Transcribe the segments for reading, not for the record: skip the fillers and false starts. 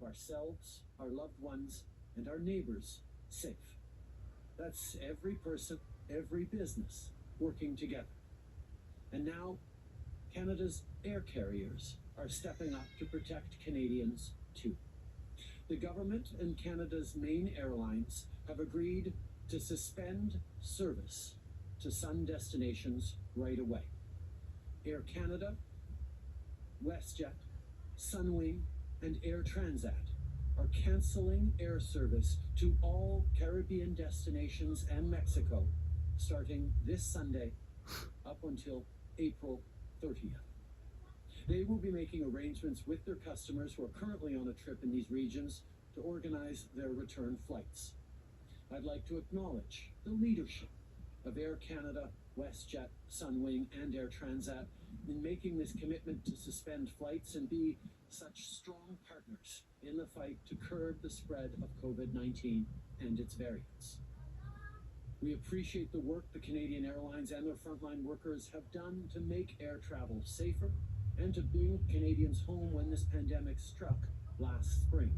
keep ourselves, our loved ones, and our neighbors safe. That's every person, every business working together. And now, Canada's air carriers are stepping up to protect Canadians too. The government and Canada's main airlines have agreed to suspend service to some destinations right away. Air Canada, WestJet, Sunwing, and Air Transat are cancelling air service to all Caribbean destinations and Mexico starting this Sunday up until April 30th. They will be making arrangements with their customers who are currently on a trip in these regions to organize their return flights. I'd like to acknowledge the leadership of Air Canada, WestJet, Sunwing, and Air Transat in making this commitment to suspend flights and be such strong partners in the fight to curb the spread of COVID-19 and its variants. We appreciate the work the Canadian Airlines and their frontline workers have done to make air travel safer and to bring Canadians home when this pandemic struck last spring.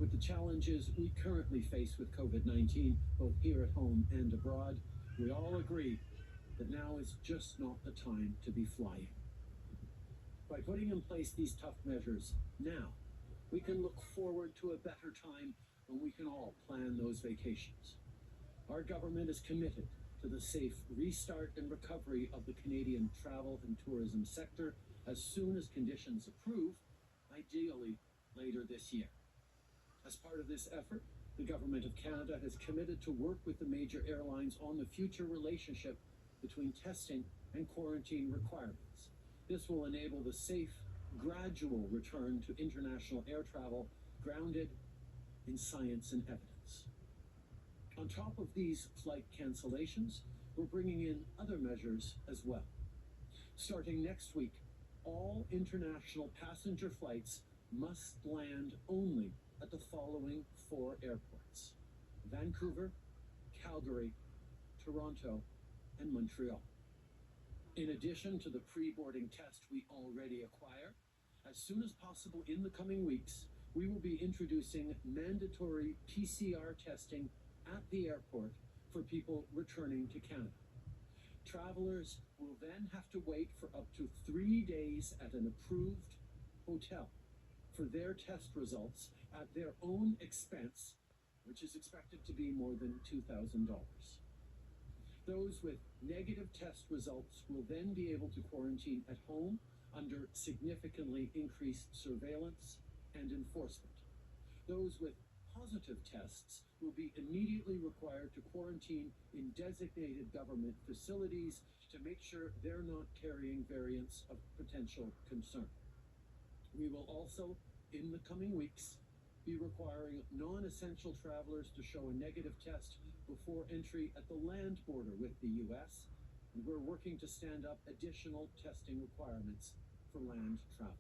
With the challenges we currently face with COVID-19, both here at home and abroad, we all agree that now is just not the time to be flying. By putting in place these tough measures now, we can look forward to a better time when we can all plan those vacations. Our government is committed to the safe restart and recovery of the Canadian travel and tourism sector as soon as conditions approve, ideally later this year. As part of this effort, the Government of Canada has committed to work with the major airlines on the future relationship between testing and quarantine requirements. This will enable the safe, gradual return to international air travel grounded in science and evidence. On top of these flight cancellations, we're bringing in other measures as well. Starting next week, all international passenger flights must land only at the following 4 airports: Vancouver, Calgary, Toronto, and Montreal. In addition to the pre-boarding test we already acquire, as soon as possible in the coming weeks, we will be introducing mandatory PCR testing at the airport for people returning to Canada. Travelers will then have to wait for up to 3 days at an approved hotel for their test results at their own expense, which is expected to be more than $2,000. Those with negative test results will then be able to quarantine at home under significantly increased surveillance and enforcement. Those with positive tests will be immediately required to quarantine in designated government facilities to make sure they're not carrying variants of potential concern. We will also, in the coming weeks, be requiring non-essential travelers to show a negative test before entry at the land border with the U.S., and we're working to stand up additional testing requirements for land travel.